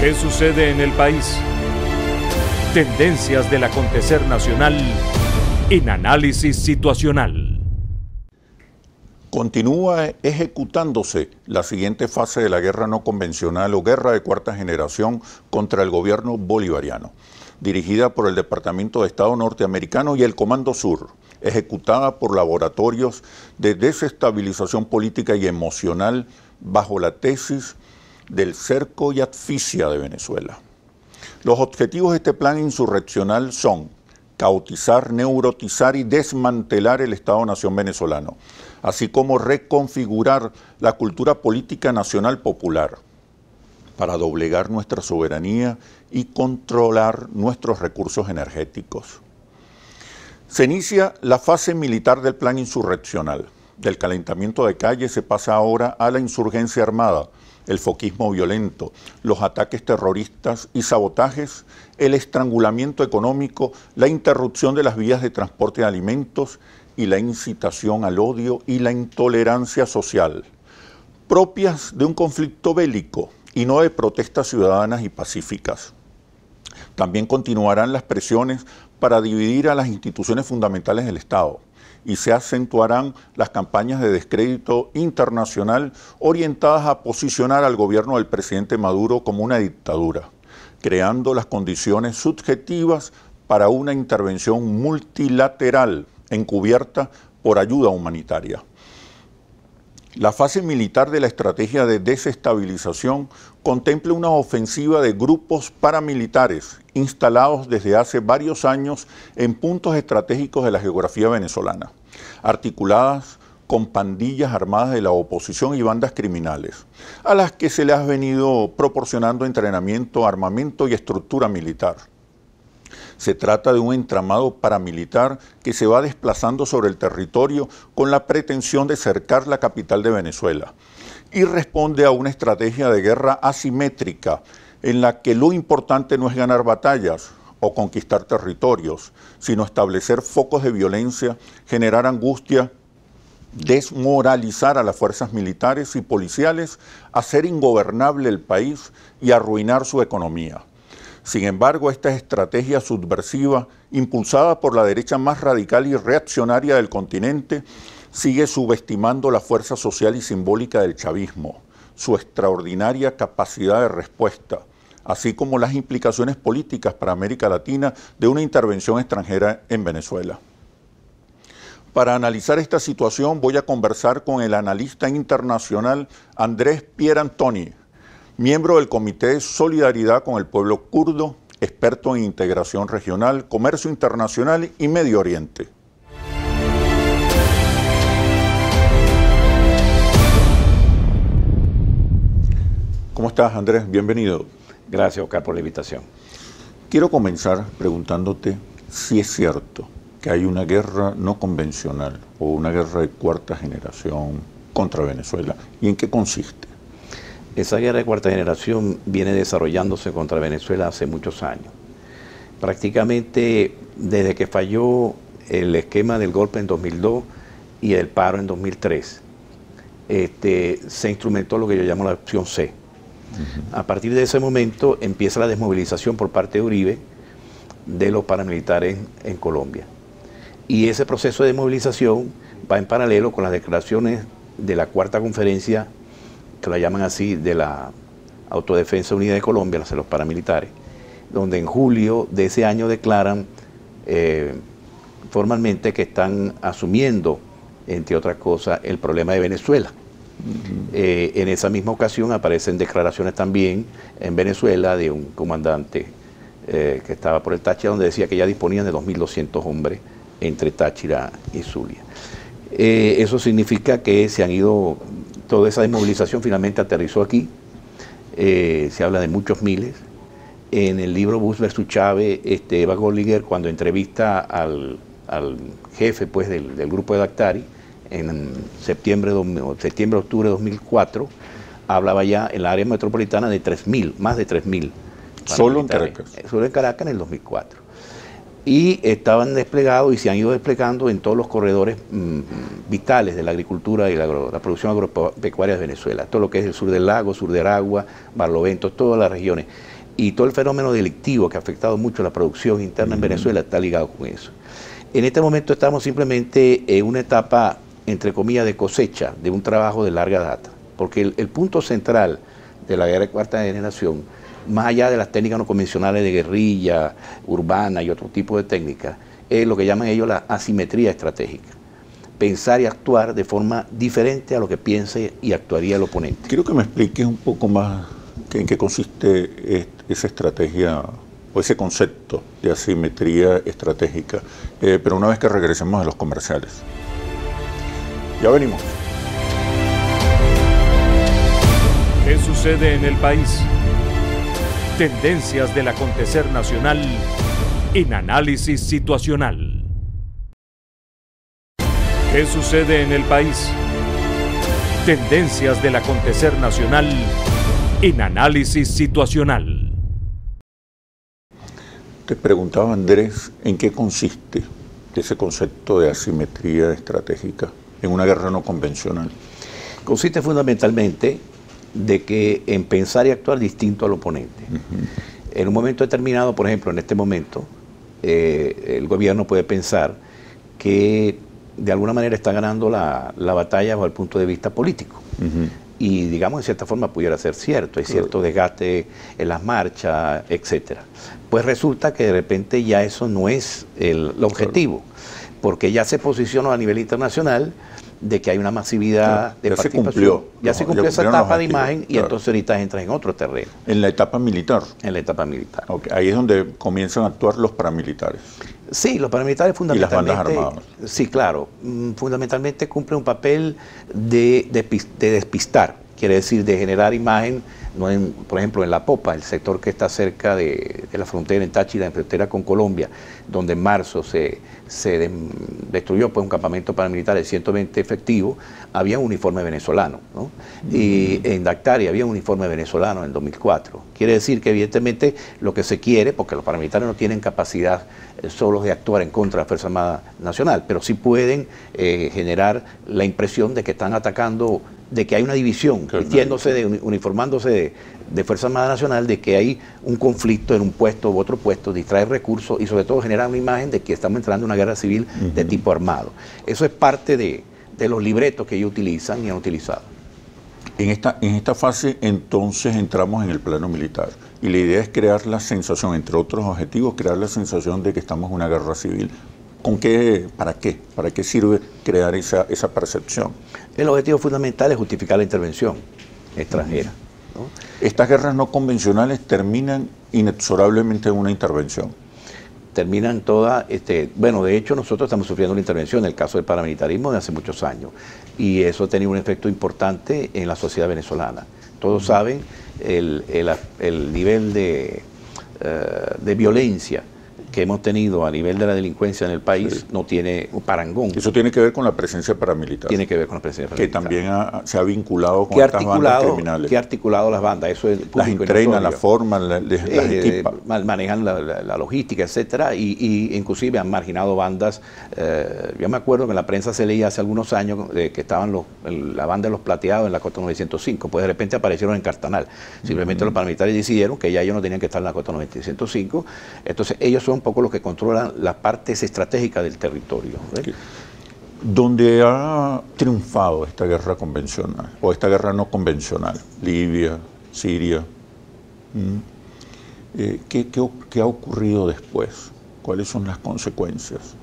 ¿Qué sucede en el país? Tendencias del acontecer nacional en Análisis Situacional. Continúa ejecutándose la siguiente fase de la guerra no convencional o guerra de cuarta generación contra el gobierno bolivariano, dirigida por el Departamento de Estado norteamericano y el Comando Sur, ejecutada por laboratorios de desestabilización política y emocional bajo la tesis del cerco y asfixia de Venezuela. Los objetivos de este plan insurreccional son caotizar, neurotizar y desmantelar el Estado-Nación venezolano, así como reconfigurar la cultura política nacional popular para doblegar nuestra soberanía y controlar nuestros recursos energéticos. Se inicia la fase militar del plan insurreccional. Del calentamiento de calle se pasa ahora a la insurgencia armada, el foquismo violento, los ataques terroristas y sabotajes, el estrangulamiento económico, la interrupción de las vías de transporte de alimentos y la incitación al odio y la intolerancia social, propias de un conflicto bélico y no de protestas ciudadanas y pacíficas. También continuarán las presiones para dividir a las instituciones fundamentales del Estado y se acentuarán las campañas de descrédito internacional orientadas a posicionar al gobierno del presidente Maduro como una dictadura, creando las condiciones subjetivas para una intervención multilateral encubierta por ayuda humanitaria. La fase militar de la estrategia de desestabilización contempla una ofensiva de grupos paramilitares instalados desde hace varios años en puntos estratégicos de la geografía venezolana, articuladas con pandillas armadas de la oposición y bandas criminales, a las que se les ha venido proporcionando entrenamiento, armamento y estructura militar. Se trata de un entramado paramilitar que se va desplazando sobre el territorio con la pretensión de cercar la capital de Venezuela y responde a una estrategia de guerra asimétrica en la que lo importante no es ganar batallas o conquistar territorios, sino establecer focos de violencia, generar angustia, desmoralizar a las fuerzas militares y policiales, hacer ingobernable el país y arruinar su economía. Sin embargo, esta estrategia subversiva, impulsada por la derecha más radical y reaccionaria del continente, sigue subestimando la fuerza social y simbólica del chavismo, su extraordinaria capacidad de respuesta, así como las implicaciones políticas para América Latina de una intervención extranjera en Venezuela. Para analizar esta situación voy a conversar con el analista internacional Andrés Pierantoni, miembro del Comité de Solidaridad con el Pueblo Kurdo, experto en integración regional, comercio internacional y Medio Oriente. ¿Cómo estás, Andrés? Bienvenido. Gracias, Oscar, por la invitación. Quiero comenzar preguntándote si es cierto que hay una guerra no convencional o una guerra de cuarta generación contra Venezuela y en qué consiste. Esa guerra de cuarta generación viene desarrollándose contra Venezuela hace muchos años. Prácticamente desde que falló el esquema del golpe en 2002 y el paro en 2003, se instrumentó lo que yo llamo la opción C. A partir de ese momento empieza la desmovilización por parte de Uribe de los paramilitares en Colombia. Y ese proceso de desmovilización va en paralelo con las declaraciones de la cuarta conferencia, que la llaman así, de la Autodefensa Unida de Colombia, los paramilitares, donde en julio de ese año declaran formalmente que están asumiendo, entre otras cosas, el problema de Venezuela. En esa misma ocasión aparecen declaraciones también en Venezuela de un comandante que estaba por el Táchira, donde decía que ya disponían de 2.200 hombres entre Táchira y Zulia. Eso significa que se han ido. Toda esa desmovilización finalmente aterrizó aquí, se habla de muchos miles. En el libro Bush versus Chávez, Eva Golliger, cuando entrevista al jefe pues, del grupo de Daktari, en septiembre-octubre de 2004, hablaba ya en la área metropolitana de 3.000, más de 3.000. ¿Solo en Caracas? Solo en Caracas en el 2004. y estaban desplegados y se han ido desplegando en todos los corredores vitales de la agricultura y la producción agropecuaria de Venezuela. Todo lo que es el sur del lago, sur de Aragua, Barlovento, todas las regiones. Y todo el fenómeno delictivo que ha afectado mucho la producción interna en Venezuela está ligado con eso. En este momento estamos simplemente en una etapa, entre comillas, de cosecha de un trabajo de larga data. Porque el punto central de la guerra de cuarta generación, más allá de las técnicas no convencionales de guerrilla, urbana y otro tipo de técnicas, es lo que llaman ellos la asimetría estratégica. Pensar y actuar de forma diferente a lo que piense y actuaría el oponente. Quiero que me expliques un poco más en qué consiste esa estrategia o ese concepto de asimetría estratégica, pero una vez que regresemos a los comerciales. Ya venimos. ¿Qué sucede en el país? Tendencias del acontecer nacional en análisis situacional. ¿Qué sucede en el país? Tendencias del acontecer nacional en análisis situacional. Te preguntaba, Andrés, ¿en qué consiste ese concepto de asimetría estratégica en una guerra no convencional? Consiste fundamentalmente de que en pensar y actuar distinto al oponente. En un momento determinado, por ejemplo, en este momento, el gobierno puede pensar que de alguna manera está ganando la batalla bajo el punto de vista político. Y digamos, en cierta forma pudiera ser cierto, hay cierto desgaste en las marchas, etcétera. Pues resulta que de repente ya eso no es el objetivo, porque ya se posicionó a nivel internacional de que hay una masividad de participación. Ya se cumplió esa etapa de imagen y entonces ahorita entran en otro terreno. En la etapa militar. En la etapa militar. Okay. Ahí es donde comienzan a actuar los paramilitares. Sí, los paramilitares fundamentalmente... ¿Y las bandas armadas? Sí, claro. Fundamentalmente cumplen un papel de despistar, quiere decir de generar imagen, por ejemplo, en La Popa, el sector que está cerca de la frontera en Táchira, en frontera con Colombia, donde en marzo se destruyó pues, un campamento paramilitar de 120 efectivos, había un uniforme venezolano, ¿no? Y en Dactari había un uniforme venezolano en 2004. Quiere decir que evidentemente lo que se quiere, porque los paramilitares no tienen capacidad solos de actuar en contra de la Fuerza Armada Nacional, pero sí pueden generar la impresión de que están atacando, de que hay una división, vistiéndose, uniformándose de Fuerza Armada Nacional, de que hay un conflicto en un puesto u otro puesto, distraer recursos y sobre todo generar una imagen de que estamos entrando en una guerra civil de tipo armado. Eso es parte de los libretos que ellos utilizan y han utilizado. En esta fase entonces entramos en el plano militar y la idea es crear la sensación, entre otros objetivos, crear la sensación de que estamos en una guerra civil. ¿Con qué? ¿Para qué? ¿Para qué sirve crear esa percepción? El objetivo fundamental es justificar la intervención extranjera, ¿no? Estas guerras no convencionales terminan inexorablemente en una intervención. Terminan todas, bueno, de hecho nosotros estamos sufriendo una intervención en el caso del paramilitarismo de hace muchos años y eso ha tenido un efecto importante en la sociedad venezolana. Todos saben el nivel de violencia que hemos tenido a nivel de la delincuencia en el país, no tiene un parangón. Eso tiene que ver con la presencia paramilitar. Tiene que ver con la presencia paramilitar. Que también se ha vinculado con estas bandas criminales. Que ha articulado las bandas, eso es las entrenan, las forman, las equipan. Manejan la logística, etcétera, y inclusive han marginado bandas. Yo me acuerdo que en la prensa se leía hace algunos años que estaban la banda de los plateados en la Cota 905, pues de repente aparecieron en Cartanal. Simplemente los paramilitares decidieron que ya ellos no tenían que estar en la Cota 905, entonces ellos son un poco los que controlan las partes estratégicas del territorio. Donde ha triunfado esta guerra convencional, o esta guerra no convencional, Libia, Siria, ¿qué ha ocurrido después? ¿Cuáles son las consecuencias?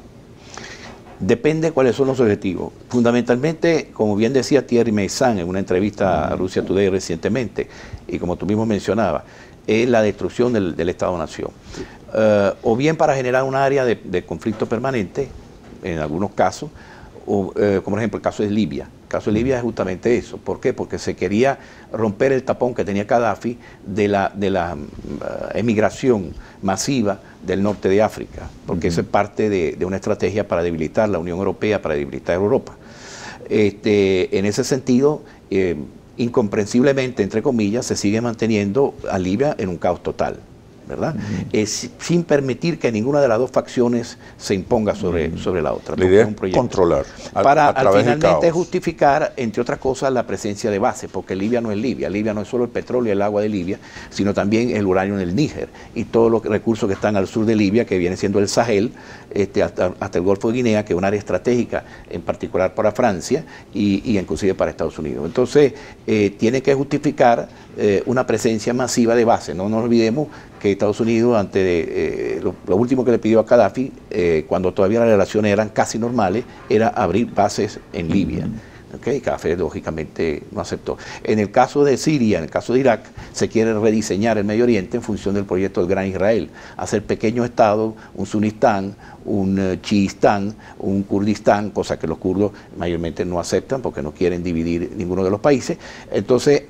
Depende cuáles son los objetivos. Fundamentalmente, como bien decía Thierry Meyssan en una entrevista a Russia Today recientemente, y como tú mismo mencionabas, es la destrucción del Estado-Nación. O bien para generar un área de conflicto permanente, en algunos casos, como por ejemplo el caso de Libia. El caso de Libia es justamente eso. ¿Por qué? Porque se quería romper el tapón que tenía Gaddafi de la emigración masiva del norte de África, porque eso es parte de una estrategia para debilitar la Unión Europea, para debilitar Europa. En ese sentido, incomprensiblemente, entre comillas, se sigue manteniendo a Libia en un caos total. ¿verdad? Sin permitir que ninguna de las dos facciones se imponga sobre la otra. La idea es controlar para finalmente justificar, entre otras cosas, la presencia de bases, porque Libia no es Libia. Libia no es solo el petróleo y el agua de Libia, sino también el uranio en el Níger y todos los recursos que están al sur de Libia, que viene siendo el Sahel, hasta el Golfo de Guinea, que es un área estratégica, en particular para Francia y inclusive para Estados Unidos. Entonces, tiene que justificar una presencia masiva de bases. No nos olvidemos que Estados Unidos, ante lo último que le pidió a Gaddafi, cuando todavía las relaciones eran casi normales, era abrir bases en Libia. Okay, Gaddafi lógicamente no aceptó. En el caso de Siria, en el caso de Irak, se quiere rediseñar el Medio Oriente en función del proyecto del Gran Israel, hacer pequeños estados, un Sunistán, un Chiistán, un Kurdistán, cosa que los kurdos mayormente no aceptan porque no quieren dividir ninguno de los países. Entonces,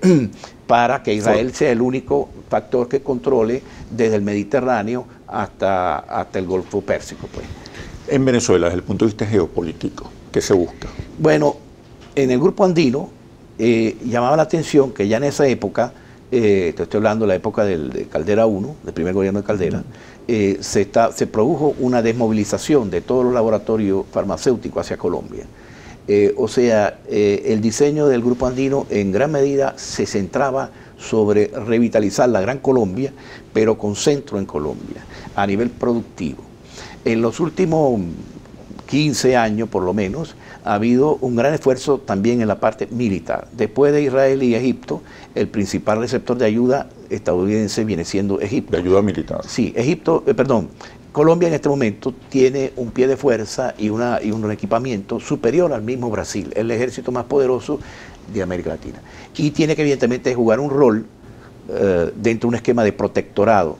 para que Israel sea el único factor que controle desde el Mediterráneo hasta el Golfo Pérsico, pues. En Venezuela, desde el punto de vista geopolítico, ¿qué se busca? Bueno, en el grupo andino llamaba la atención que ya en esa época, te estoy hablando de la época de Caldera I, del primer gobierno de Caldera, se produjo una desmovilización de todos los laboratorios farmacéuticos hacia Colombia. O sea, el diseño del grupo andino en gran medida se centraba sobre revitalizar la Gran Colombia, pero con centro en Colombia, a nivel productivo. En los últimos 15 años, por lo menos, ha habido un gran esfuerzo también en la parte militar. Después de Israel y Egipto, el principal receptor de ayuda estadounidense viene siendo Egipto. De ayuda militar. Sí, Colombia en este momento tiene un pie de fuerza y un equipamiento superior al mismo Brasil, el ejército más poderoso de América Latina. Y tiene que evidentemente jugar un rol dentro de un esquema de protectorado,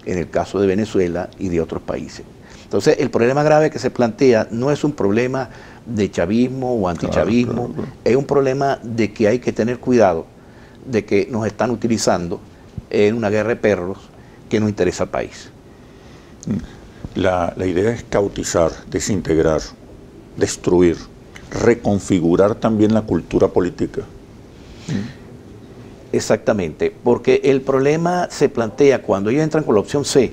en el caso de Venezuela y de otros países. Entonces, el problema grave que se plantea no es un problema de chavismo o antichavismo, claro. Es un problema de que hay que tener cuidado de que nos están utilizando en una guerra de perros que no interesa al país. La idea es cautizar, desintegrar, destruir, reconfigurar también la cultura política. Exactamente, porque el problema se plantea cuando ellos entran con la opción C,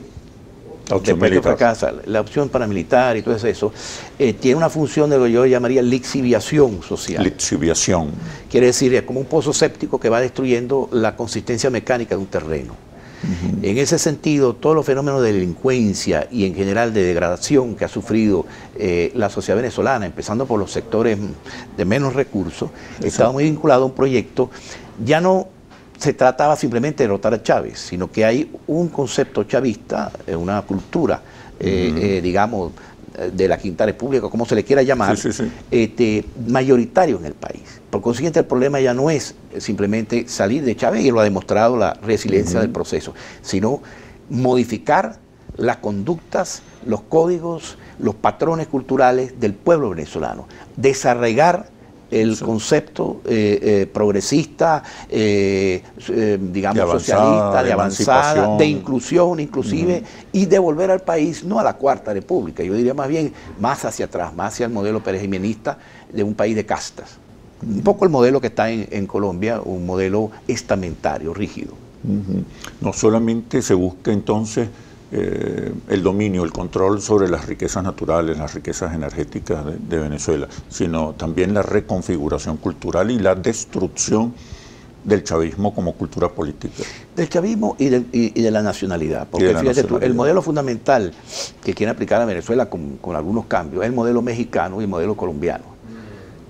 después que fracasa, la opción paramilitar y todo eso, tiene una función de lo que yo llamaría lixiviación social. Lixiviación. Quiere decir, es como un pozo séptico que va destruyendo la consistencia mecánica de un terreno. En ese sentido, todos los fenómenos de delincuencia y en general de degradación que ha sufrido la sociedad venezolana, empezando por los sectores de menos recursos, estaba muy vinculado a un proyecto. Ya no se trataba simplemente de derrotar a Chávez, sino que hay un concepto chavista, una cultura, digamos, de la Quinta República, como se le quiera llamar, mayoritario en el país. Por consiguiente, el problema ya no es simplemente salir de Chávez, y lo ha demostrado la resiliencia del proceso, sino modificar las conductas, los códigos, los patrones culturales del pueblo venezolano, desarraigar el concepto progresista, digamos, socialista, de avanzada, de inclusión inclusive, y de volver al país no a la Cuarta República, yo diría más bien más hacia atrás, más hacia el modelo perejimenista de un país de castas. Un poco el modelo que está en Colombia, un modelo estamentario, rígido. No solamente se busca entonces el dominio, el control sobre las riquezas naturales, las riquezas energéticas de Venezuela, sino también la reconfiguración cultural y la destrucción del chavismo como cultura política. Del chavismo y de la nacionalidad. Porque fíjate tú, el modelo fundamental que quiere aplicar a Venezuela con algunos cambios es el modelo mexicano y el modelo colombiano,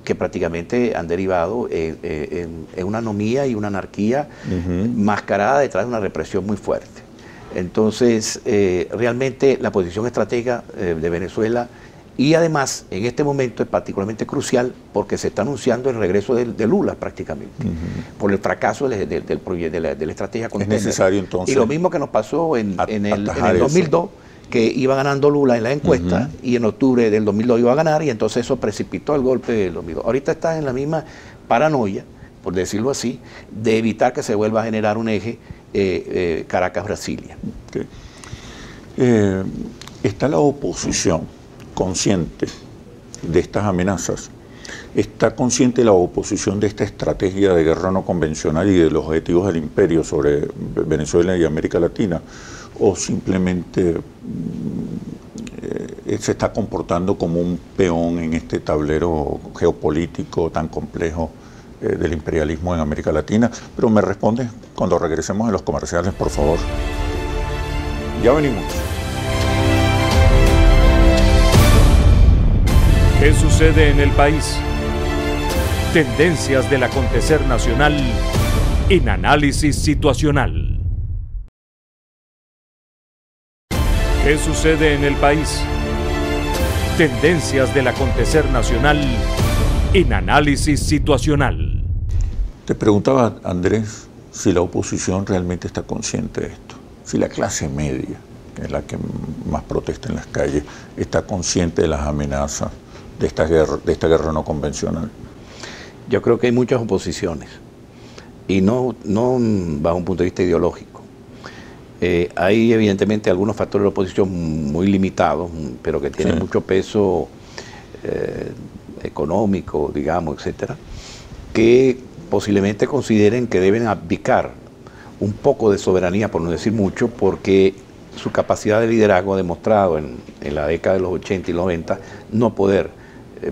que prácticamente han derivado en una anomía y una anarquía mascarada detrás de una represión muy fuerte. Entonces, realmente la posición estratégica de Venezuela, y además en este momento es particularmente crucial porque se está anunciando el regreso de Lula prácticamente, por el fracaso del proyecto, de la estrategia contender. Es necesario entonces. Y lo mismo que nos pasó en el 2002, que iba ganando Lula en la encuesta y en octubre del 2002 iba a ganar, y entonces eso precipitó el golpe del 2002. Ahorita está en la misma paranoia, por decirlo así, de evitar que se vuelva a generar un eje Caracas-Brasilia. Okay. ¿Está la oposición consciente de estas amenazas? ¿Está consciente la oposición de esta estrategia de guerra no convencional y de los objetivos del imperio sobre Venezuela y América Latina? o simplemente se está comportando como un peón en este tablero geopolítico tan complejo del imperialismo en América Latina? Pero me responde cuando regresemos a los comerciales, por favor. Ya venimos. ¿Qué sucede en el país? Tendencias del acontecer nacional en Análisis Situacional. ¿Qué sucede en el país? Tendencias del acontecer nacional en Análisis Situacional. Te preguntaba, Andrés, si la oposición realmente está consciente de esto, si la clase media, que es la que más protesta en las calles, está consciente de las amenazas de esta guerra no convencional. Yo creo que hay muchas oposiciones, y no bajo un punto de vista ideológico. Hay evidentemente algunos factores de oposición muy limitados, pero que tienen mucho peso económico, digamos, etcétera, que posiblemente consideren que deben abdicar un poco de soberanía, por no decir mucho, porque su capacidad de liderazgo ha demostrado en la década de los 80 y 90 no poder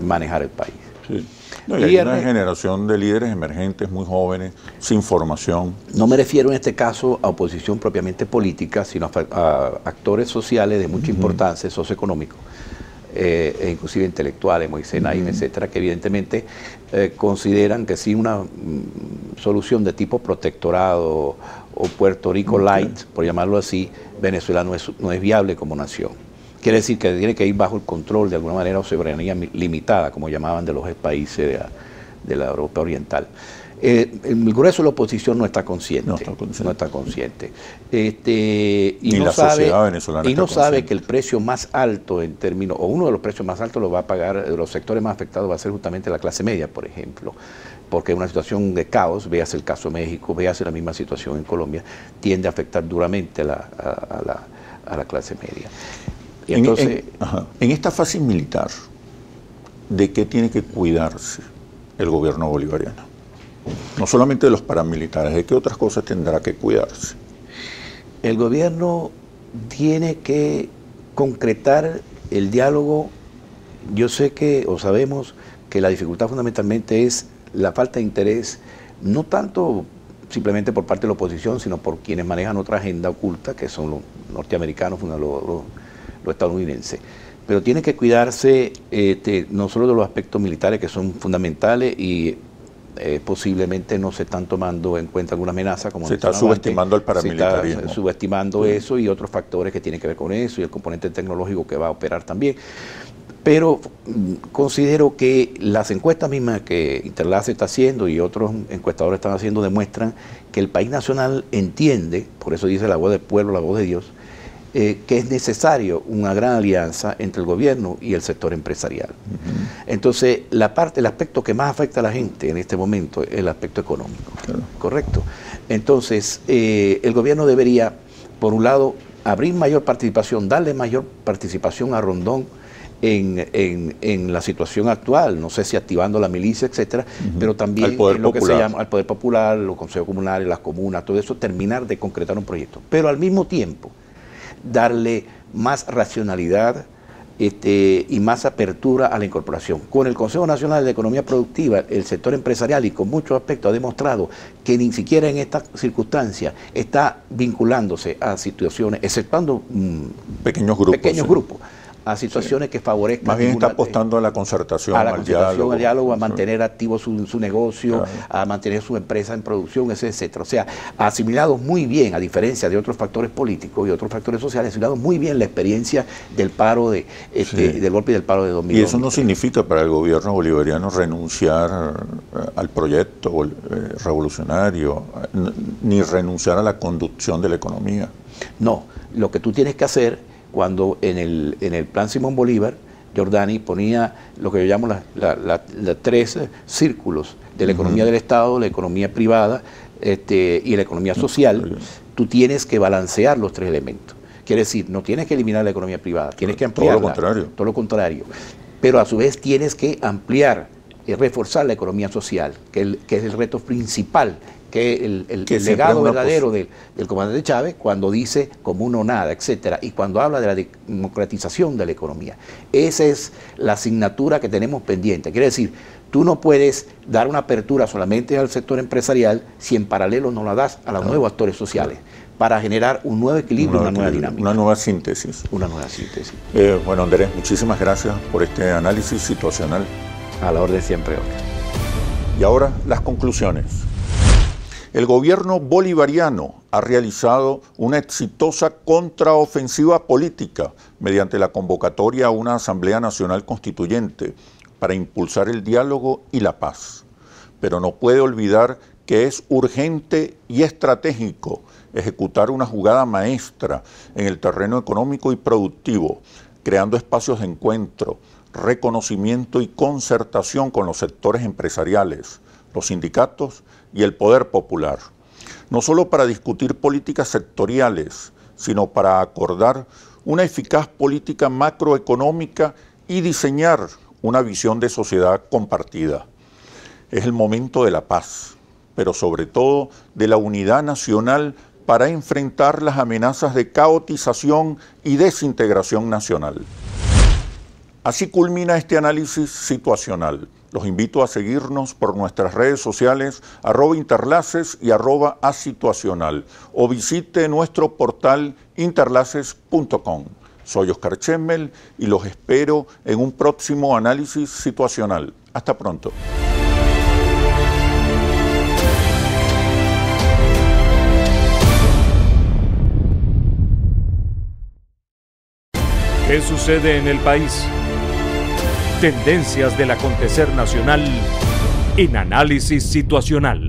manejar el país. Sí. No, y hay una generación de líderes emergentes muy jóvenes, sin formación. No me refiero en este caso a oposición propiamente política, sino a actores sociales de mucha importancia, socioeconómicos, e inclusive intelectuales, Moisés Naim, etcétera, que evidentemente consideran que sí una solución de tipo protectorado o Puerto Rico light, por llamarlo así, Venezuela no es viable como nación. Quiere decir que tiene que ir bajo el control de alguna manera o soberanía limitada, como llamaban de los países de la Europa Oriental. El grueso de la oposición no está consciente. No está consciente. Y no sabe que el precio más alto en términos, o uno de los precios más altos lo va a pagar, de los sectores más afectados va a ser justamente la clase media, por ejemplo, porque una situación de caos, véase el caso de México, véase la misma situación en Colombia, tiende a afectar duramente a la clase media. Y entonces, en esta fase militar, ¿de qué tiene que cuidarse el gobierno bolivariano? No solamente de los paramilitares, ¿de qué otras cosas tendrá que cuidarse? El gobierno tiene que concretar el diálogo. Yo sé que, o sabemos, que la dificultad fundamentalmente es la falta de interés, no tanto simplemente por parte de la oposición, sino por quienes manejan otra agenda oculta, que son los norteamericanos, los estadounidenses. Pero tiene que cuidarse no solo de los aspectos militares, que son fundamentales, y posiblemente no se están tomando en cuenta alguna amenaza, como se está subestimando el paramilitarismo. Se está subestimando eso y otros factores que tienen que ver con eso, y el componente tecnológico que va a operar también. Pero considero que las encuestas mismas que Interlace está haciendo y otros encuestadores están haciendo demuestran que el país nacional entiende, por eso dice la voz del pueblo, la voz de Dios, que es necesario una gran alianza entre el gobierno y el sector empresarial. Entonces, el aspecto que más afecta a la gente en este momento es el aspecto económico, ¿correcto? Entonces, el gobierno debería, por un lado, abrir mayor participación, darle mayor participación a Rondón en la situación actual, no sé si activando la milicia, etcétera, pero también lo que se llama al poder popular, los consejos comunales, las comunas, todo eso, terminar de concretar un proyecto. Pero al mismo tiempo, darle más racionalidad y más apertura a la incorporación. Con el Consejo Nacional de Economía Productiva, el sector empresarial, y con muchos aspectos, ha demostrado que ni siquiera en esta circunstancia está vinculándose a situaciones, exceptuando pequeños grupos, a situaciones que favorezcan. Más bien está apostando a la concertación, al diálogo, a mantener activo su negocio, a mantener su empresa en producción, etcétera. O sea, ha asimilado muy bien, a diferencia de otros factores políticos y otros factores sociales, ha asimilado muy bien la experiencia del paro del golpe y del paro de 2011. Y eso no significa para el gobierno bolivariano renunciar al proyecto revolucionario, ni renunciar a la conducción de la economía. No, lo que tú tienes que hacer, cuando en el plan Simón Bolívar, Giordani ponía lo que yo llamo las tres círculos de la economía del Estado, la economía privada y la economía social, tú tienes que balancear los tres elementos. Quiere decir, no tienes que eliminar la economía privada, tienes que ampliarla. Todo lo contrario. Pero a su vez tienes que ampliar y reforzar la economía social, que es el reto principal que el legado verdadero del comandante Chávez, cuando dice común o nada, etcétera, y cuando habla de la democratización de la economía. Esa es la asignatura que tenemos pendiente. Quiere decir, tú no puedes dar una apertura solamente al sector empresarial si en paralelo no la das a los nuevos actores sociales, para generar un nuevo equilibrio, una nueva dinámica. Una nueva síntesis. Una nueva síntesis. Bueno, Andrés, muchísimas gracias por este análisis situacional. A la orden siempre, Oscar. Y ahora las conclusiones. El gobierno bolivariano ha realizado una exitosa contraofensiva política mediante la convocatoria a una Asamblea Nacional Constituyente para impulsar el diálogo y la paz. Pero no puede olvidar que es urgente y estratégico ejecutar una jugada maestra en el terreno económico y productivo, creando espacios de encuentro, reconocimiento y concertación con los sectores empresariales, los sindicatos y el poder popular, no solo para discutir políticas sectoriales, sino para acordar una eficaz política macroeconómica y diseñar una visión de sociedad compartida. Es el momento de la paz, pero sobre todo de la unidad nacional para enfrentar las amenazas de caotización y desintegración nacional. Así culmina este análisis situacional. Los invito a seguirnos por nuestras redes sociales @interlaces y @asituacional o visite nuestro portal interlaces.com. Soy Oscar Chemmel y los espero en un próximo análisis situacional. Hasta pronto. ¿Qué sucede en el país? Tendencias del acontecer nacional en Análisis Situacional.